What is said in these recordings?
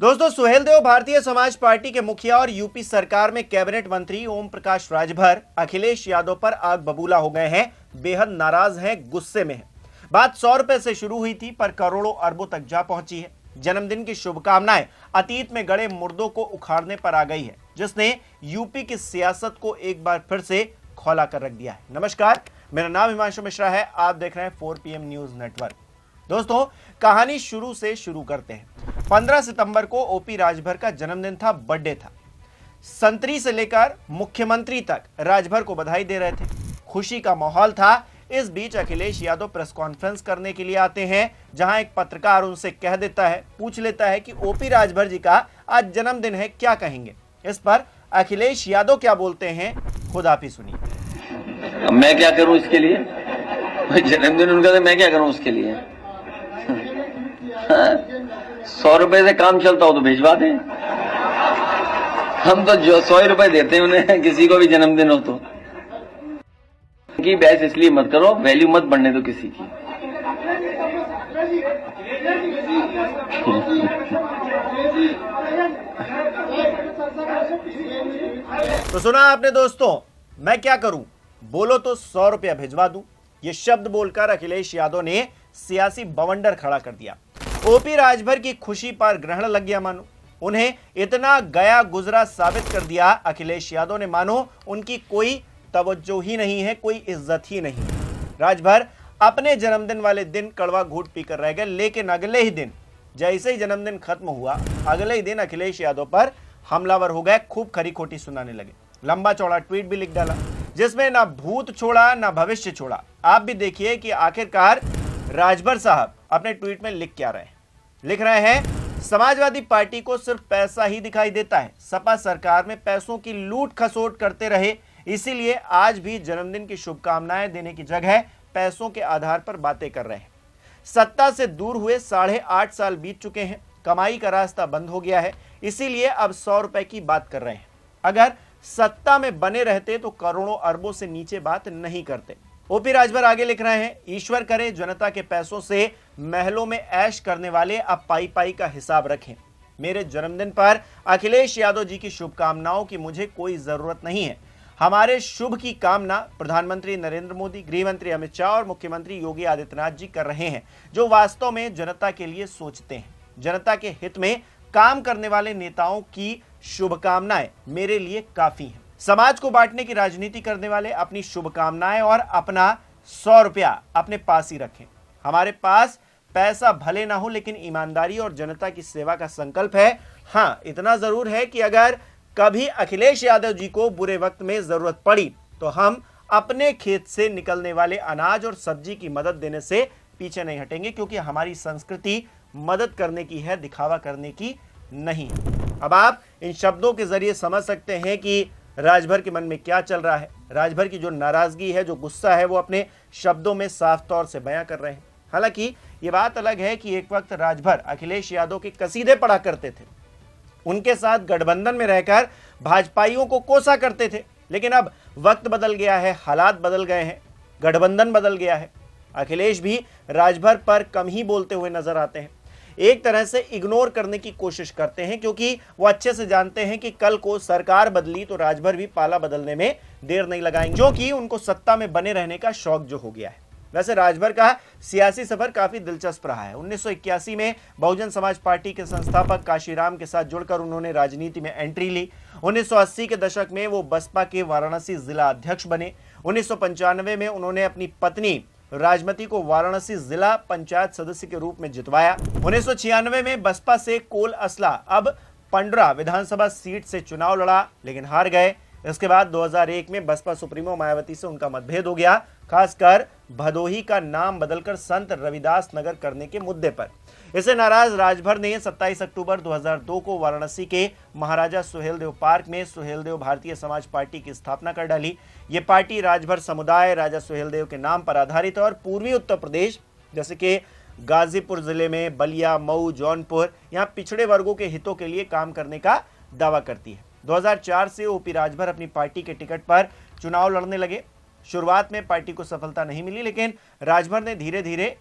दोस्तों, सुहेलदेव भारतीय समाज पार्टी के मुखिया और यूपी सरकार में कैबिनेट मंत्री ओम प्रकाश राजभर अखिलेश यादव पर आग बबूला हो गए हैं, बेहद नाराज हैं, गुस्से में हैं। बात 100 रुपए से शुरू हुई थी पर करोड़ों अरबों तक जा पहुंची है। जन्मदिन की शुभकामनाएं अतीत में गड़े मुर्दों को उखाड़ने पर आ गई है, जिसने यूपी की सियासत को एक बार फिर से खौला कर रख दिया है। नमस्कार, मेरा नाम हिमांशु मिश्रा है, आप देख रहे हैं 4 PM न्यूज नेटवर्क। दोस्तों, कहानी शुरू से शुरू करते हैं। 15 सितंबर को ओपी राजभर का जन्मदिन था, बर्थडे था। संतरी से लेकर मुख्यमंत्री तक राजभर को बधाई दे रहे थे, खुशी का माहौल था। इस बीच अखिलेश यादव प्रेस कॉन्फ्रेंस करने के लिए आते हैं, जहां एक पत्रकार उनसे कह देता है, पूछ लेता है कि ओपी राजभर जी का आज जन्मदिन है, क्या कहेंगे। इस पर अखिलेश यादव क्या बोलते हैं, खुद आप ही सुनिए। मैं क्या करूं इसके लिए? जन्मदिन उनका, तो मैं क्या करूं उसके लिए? 100 रुपए से काम चलता हो तो भिजवा दें। हम तो जो 100 रुपए देते हैं उन्हें, किसी को भी जन्मदिन हो तो। की बहस इसलिए मत करो, वैल्यू मत बढ़ने दो किसी की। तो सुना आपने दोस्तों, मैं क्या करूं, बोलो तो 100 रुपया भिजवा दूं। ये शब्द बोलकर अखिलेश यादव ने सियासी बवंडर खड़ा कर दिया। ओपी राजभर की खुशी पर ग्रहण लग गया मानो। उन्हें इतना गया गुजरा साबित कर दिया अखिलेश यादव ने, मानो उनकी कोई तवज्जो ही नहीं है, कोई इज्जत ही नहीं। राजभर अपने जन्मदिन वाले दिन कड़वा घूंट पीकर रह गए, लेकिन अगले ही दिन, जैसे ही जन्मदिन खत्म हुआ, अगले ही दिन अखिलेश यादव पर हमलावर हो गए, खूब खरी खोटी सुनाने लगे। लंबा चौड़ा ट्वीट भी लिख डाला, जिसमें ना भूत छोड़ा ना भविष्य छोड़ा। आप भी देखिए कि आखिरकार राजभर साहब अपने ट्वीट में लिख क्या रहे हैं। लिख रहे हैं, समाजवादी पार्टी को सिर्फ पैसा ही दिखाई देता है। सपा सरकार में पैसों की लूट खसोट करते रहे, इसीलिए आज भी जन्मदिन की शुभकामनाएं देने की जगह पैसों के आधार पर बातें कर रहे हैं। सत्ता से दूर हुए 8.5 साल बीत चुके हैं, कमाई का रास्ता बंद हो गया है, इसीलिए अब 100 रुपए की बात कर रहे हैं। अगर सत्ता में बने रहते तो करोड़ों अरबों से नीचे बात नहीं करते। ओपी राजभर आगे लिख रहे हैं, ईश्वर करे जनता के पैसों से महलों में ऐश करने वाले अब पाई पाई का हिसाब रखें। मेरे जन्मदिन पर अखिलेश यादव जी की शुभकामनाओं की मुझे कोई जरूरत नहीं है। हमारे शुभ की कामना प्रधानमंत्री नरेंद्र मोदी, गृह मंत्री अमित शाह और मुख्यमंत्री योगी आदित्यनाथ जी कर रहे हैं, जो वास्तव में जनता के लिए सोचते हैं। जनता के हित में काम करने वाले नेताओं की शुभकामनाएं मेरे लिए काफी हैं। समाज को बांटने की राजनीति करने वाले अपनी शुभकामनाएं और अपना 100 रुपया अपने पास ही रखें। हमारे पास पैसा भले ना हो, लेकिन ईमानदारी और जनता की सेवा का संकल्प है। हाँ, इतना जरूर है कि अगर कभी अखिलेश यादव जी को बुरे वक्त में जरूरत पड़ी तो हम अपने खेत से निकलने वाले अनाज और सब्जी की मदद देने से पीछे नहीं हटेंगे, क्योंकि हमारी संस्कृति मदद करने की है, दिखावा करने की नहीं। अब आप इन शब्दों के जरिए समझ सकते हैं कि राजभर के मन में क्या चल रहा है। राजभर की जो नाराजगी है, जो गुस्सा है, वो अपने शब्दों में साफ तौर से बयां कर रहे हैं। हालांकि ये बात अलग है कि एक वक्त राजभर अखिलेश यादव के कसीदे पढ़ा करते थे, उनके साथ गठबंधन में रहकर भाजपाइयों को कोसा करते थे, लेकिन अब वक्त बदल गया है, हालात बदल गए हैं, गठबंधन बदल गया है। अखिलेश भी राजभर पर कम ही बोलते हुए नजर आते हैं, एक तरह से इग्नोर करने की कोशिश करते हैं, क्योंकि वो अच्छे से जानते हैं कि कल को सरकार बदली तो राजभर भी पाला बदलने में देर नहीं लगाएंगे, क्योंकि उनको सत्ता में बने रहने का शौक जो हो गया है। वैसे राजभर का सियासी सफर काफी दिलचस्प रहा है। 1981 में बहुजन समाज पार्टी के संस्थापक काशीराम के साथ जुड़कर उन्होंने राजनीति में एंट्री ली। 1980 के दशक में वो बसपा के वाराणसी जिला अध्यक्ष बने। 1995 में उन्होंने अपनी पत्नी राजमती को वाराणसी जिला पंचायत सदस्य के रूप में जितवाया। 1996 में बसपा से कोल असला अब पंडरा विधानसभा सीट से चुनाव लड़ा, लेकिन हार गए। इसके बाद 2001 में बसपा सुप्रीमो मायावती से उनका मतभेद हो गया, खासकर भदोही का नाम बदलकर संत रविदास नगर करने के मुद्दे पर। इससे नाराज राजभर ने 27 अक्टूबर 2002 को वाराणसी के महाराजा सुहेलदेव पार्क में सुहेलदेव भारतीय समाज पार्टी की स्थापना कर डाली। ये पार्टी राजभर समुदाय राजा सुहेलदेव के नाम पर आधारित है और पूर्वी उत्तर प्रदेश जैसे कि गाजीपुर जिले में बलिया, मऊ, जौनपुर, यहाँ पिछड़े वर्गों के हितों के लिए काम करने का दावा करती है। 2004 से ओपी राजभर अपनी पार्टी के टिकट पर चुनाव लड़ने लगे। शुरुआत में पार्टी को सफलता नहीं मिली, लेकिन राजभर ने धीरे धीरे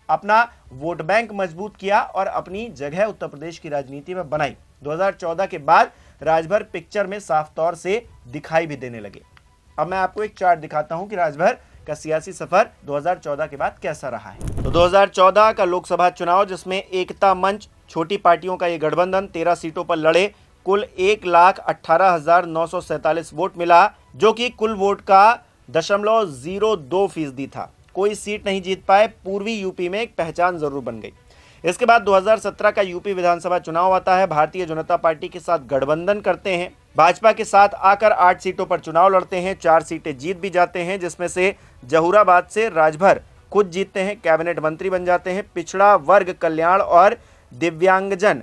अपना वोट बैंक मजबूत किया और अपनी जगह उत्तर प्रदेश की राजनीति में बनाई। 2014 के बाद राजभर पिक्चर में साफ तौर से दिखाई भी देने लगे। अब मैं आपको एक चार्ट दिखाता हूं कि राजभर का सियासी सफर 2014 के बाद कैसा रहा है। तो 2014 का लोकसभा चुनाव, जिसमें एकता मंच छोटी पार्टियों का ये गठबंधन 13 सीटों पर लड़े, कुल 1,18,947 वोट मिला, जो कि कुल वोट का 0.02% था। कोई सीट नहीं जीत पाए। पूर्वी यूपी में एक पहचान जरूर बन गई। इसके बाद 2017 का यूपी विधानसभा चुनाव आता है। भारतीय जनता पार्टी के साथ गठबंधन करते हैं, भाजपा के साथ आकर 8 सीटों पर चुनाव लड़ते हैं, 4 सीटें जीत भी जाते हैं, जिसमें से जहूराबाद से राजभर खुद जीतते हैं, कैबिनेट मंत्री बन जाते हैं। पिछड़ा वर्ग कल्याण और दिव्यांगजन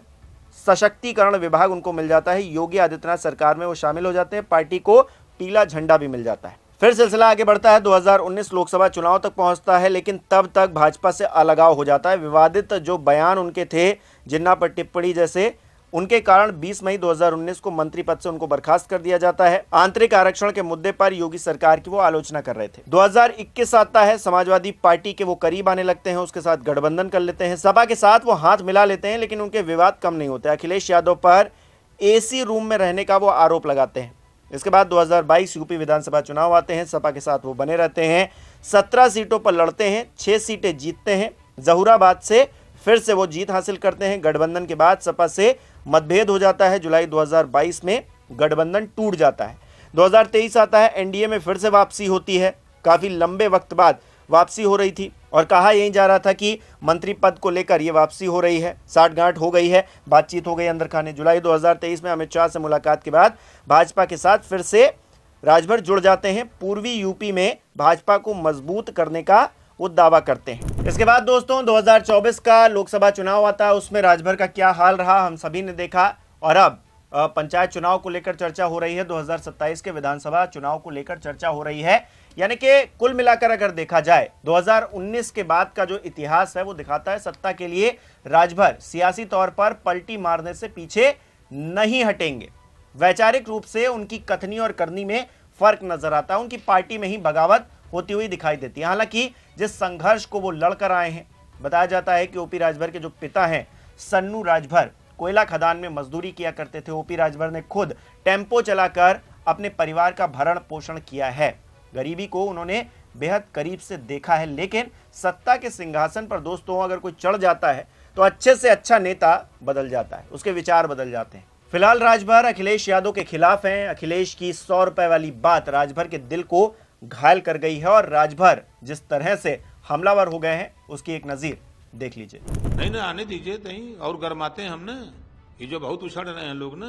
सशक्तिकरण विभाग उनको मिल जाता है। योगी आदित्यनाथ सरकार में वो शामिल हो जाते हैं। पार्टी को पीला झंडा भी मिल जाता है। फिर सिलसिला आगे बढ़ता है, 2019 लोकसभा चुनाव तक पहुंचता है, लेकिन तब तक भाजपा से अलगाव हो जाता है। विवादित जो बयान उनके थे, जिन्ना पर टिप्पणी जैसे, उनके कारण 20 मई 2019 को मंत्री पद से उनको बर्खास्त कर दिया जाता है। आंतरिक आरक्षण के मुद्दे पर योगी सरकार की वो आलोचना कर रहे थे। 2021 आता है, समाजवादी पार्टी के वो करीब आने लगते हैं, उसके साथ गठबंधन कर लेते हैं, सपा के साथ वो हाथ मिला लेते हैं, लेकिन उनके विवाद कम नहीं होते। अखिलेश यादव पर एसी रूम में रहने का वो आरोप लगाते हैं। इसके बाद 2022 यूपी विधानसभा चुनाव आते हैं, सपा के साथ वो बने रहते हैं, 17 सीटों पर लड़ते हैं, 6 सीटें जीतते हैं। जहूराबाद से फिर से वो जीत हासिल करते हैं। गठबंधन के बाद सपा से मतभेद हो जाता है। जुलाई 2022 में गठबंधन टूट जाता है। 2023 आता है, एनडीए में फिर से वापसी होती है। काफी लंबे वक्त बाद वापसी हो रही थी और कहा यही जा रहा था कि मंत्री पद को लेकर ये वापसी हो रही है, साठगांठ हो गई है, बातचीत हो गई अंदर खाने। जुलाई 2023 में अमित शाह से मुलाकात के बाद भाजपा के साथ फिर से राजभर जुड़ जाते हैं। पूर्वी यूपी में भाजपा को मजबूत करने का वो दावा करते हैं। इसके बाद दोस्तों 2024 का लोकसभा चुनाव आता है। उसमें राजभर का क्या हाल रहा हम सभी ने देखा। और अब पंचायत चुनाव को लेकर चर्चा हो रही है, 2027 के विधानसभा चुनाव को लेकर चर्चा हो रही है। यानी कि कुल मिलाकर अगर देखा जाए 2019 के बाद का जो इतिहास है वो दिखाता है सत्ता के लिए राजभर सियासी तौर पर पलटी मारने से पीछे नहीं हटेंगे। वैचारिक रूप से उनकी कथनी और करनी में फर्क नजर आता है। उनकी पार्टी में ही बगावत होती हुई दिखाई देती है। हालांकि जिस संघर्ष को वो लड़कर आए हैं, बताया जाता है कि ओपी राजभर के जो पिता हैं सन्नू राजभर कोयला खदान में मजदूरी किया करते थे। ओपी राजभर ने खुद टेम्पो चलाकर अपने परिवार का भरण पोषण किया है। गरीबी को उन्होंने बेहद करीब से देखा है। लेकिन सत्ता के सिंहासन पर दोस्तों अगर कोई चढ़ जाता है तो अच्छे से अच्छा नेता बदल जाता है, उसके विचार बदल जाते हैं। फिलहाल राजभर अखिलेश यादव के खिलाफ हैं। अखिलेश की 100 रुपए वाली बात राजभर के दिल को घायल कर गई है और राजभर जिस तरह से हमलावर हो गए हैं उसकी एक नजीर देख लीजिए। नहीं ना आने दीजिए, कहीं और गरमाते हैं हमने। ये जो बहुत उछल रहे हैं लोग ना,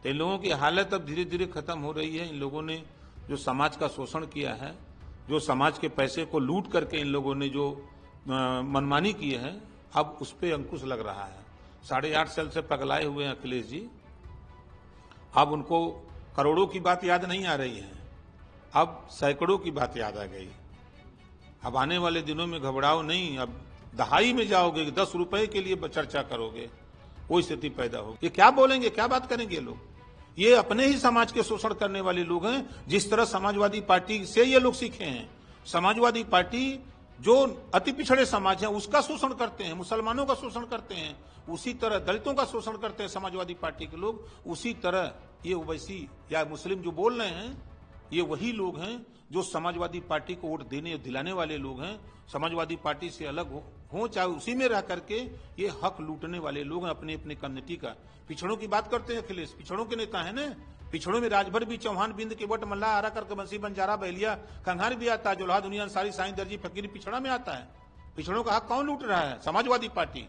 तो इन लोगों की हालत अब धीरे धीरे खत्म हो रही है। इन लोगों ने जो समाज का शोषण किया है, जो समाज के पैसे को लूट करके इन लोगों ने जो मनमानी की है, अब उस पर अंकुश लग रहा है। 8.5 साल से पगलाए हुए हैं अखिलेश जी। अब उनको करोड़ों की बात याद नहीं आ रही है, अब सैकड़ों की बात याद आ गई। अब आने वाले दिनों में घबराओ नहीं, अब दहाई में जाओगे, 10 रुपए के लिए चर्चा करोगे, वो स्थिति पैदा होगी। ये क्या बोलेंगे, क्या बात करेंगे लोग? ये अपने ही समाज के शोषण करने वाले लोग हैं। जिस तरह समाजवादी पार्टी से ये लोग सीखे हैं, समाजवादी पार्टी जो अति पिछड़े समाज है उसका शोषण करते हैं, मुसलमानों का शोषण करते हैं, उसी तरह दलितों का शोषण करते हैं समाजवादी पार्टी के लोग। उसी तरह ये ओवैसी या मुस्लिम जो बोल रहे हैं, ये वही लोग हैं जो समाजवादी पार्टी को वोट देने दिलाने वाले लोग हैं। समाजवादी पार्टी से अलग हो चाहे उसी में रह करके ये हक लूटने वाले लोग हैं अपने अपने कम्युनिटी का। पिछड़ों की बात करते हैं अखिलेश, पिछड़ों के नेता है ना। पिछड़ों में राजभर भी, चौहान, बिंद, केवट, मल्ला, आरा करके बंसी, बंजारा, बहलिया, कंघार भी आता है, जोल्हा, दुनिया, अंसारी, साईं, दर्जी, फकीर पिछड़ा में आता है। पिछड़ों का हक कौन लूट रहा है? समाजवादी पार्टी।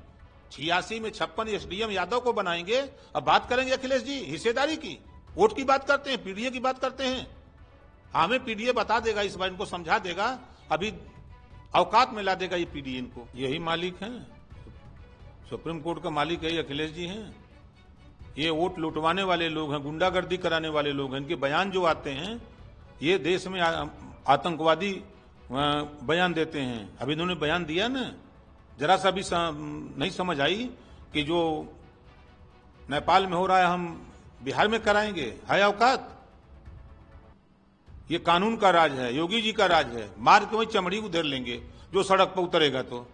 86 में 56 एसडीएम यादव को बनाएंगे। अब बात करेंगे अखिलेश जी हिस्सेदारी की, वोट की बात करते हैं, पीडीए की बात करते हैं। हमें पीडीए बता देगा, इस बार इनको समझा देगा, अभी औकात में ला देगा ये पीडीए इनको। यही मालिक हैं, सुप्रीम कोर्ट का मालिक है अखिलेश जी हैं। ये वोट लुटवाने वाले लोग हैं, गुंडागर्दी कराने वाले लोग हैं। इनके बयान जो आते हैं ये देश में आतंकवादी बयान देते हैं। अभी इन्होंने बयान दिया ना, जरा सा भी नहीं समझ आई कि जो नेपाल में हो रहा है हम बिहार में कराएंगे। है औकात? ये कानून का राज है, योगी जी का राज है। मार के वही चमड़ी उधर लेंगे जो सड़क पर उतरेगा। तो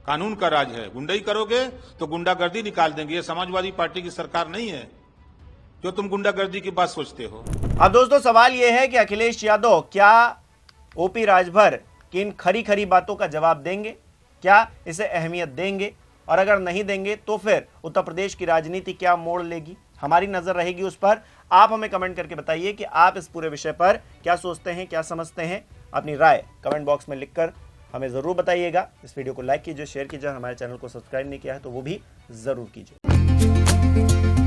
कानून का राज है। गुंडाई करोगे तो गुंडागर्दी निकाल देंगे। ये समाजवादी पार्टी की सरकार नहीं है जो तुम गुंडागर्दी की बात सोचते हो। अब दोस्तों सवाल यह है कि अखिलेश यादव क्या ओपी राजभर की इन खरी खरी बातों का जवाब देंगे, क्या इसे अहमियत देंगे, और अगर नहीं देंगे तो फिर उत्तर प्रदेश की राजनीति क्या मोड़ लेगी। हमारी नजर रहेगी उस पर। आप हमें कमेंट करके बताइए कि आप इस पूरे विषय पर क्या सोचते हैं, क्या समझते हैं। अपनी राय कमेंट बॉक्स में लिखकर हमें जरूर बताइएगा। इस वीडियो को लाइक कीजिए, शेयर कीजिए, हमारे चैनल को सब्सक्राइब नहीं किया है तो वो भी जरूर कीजिए।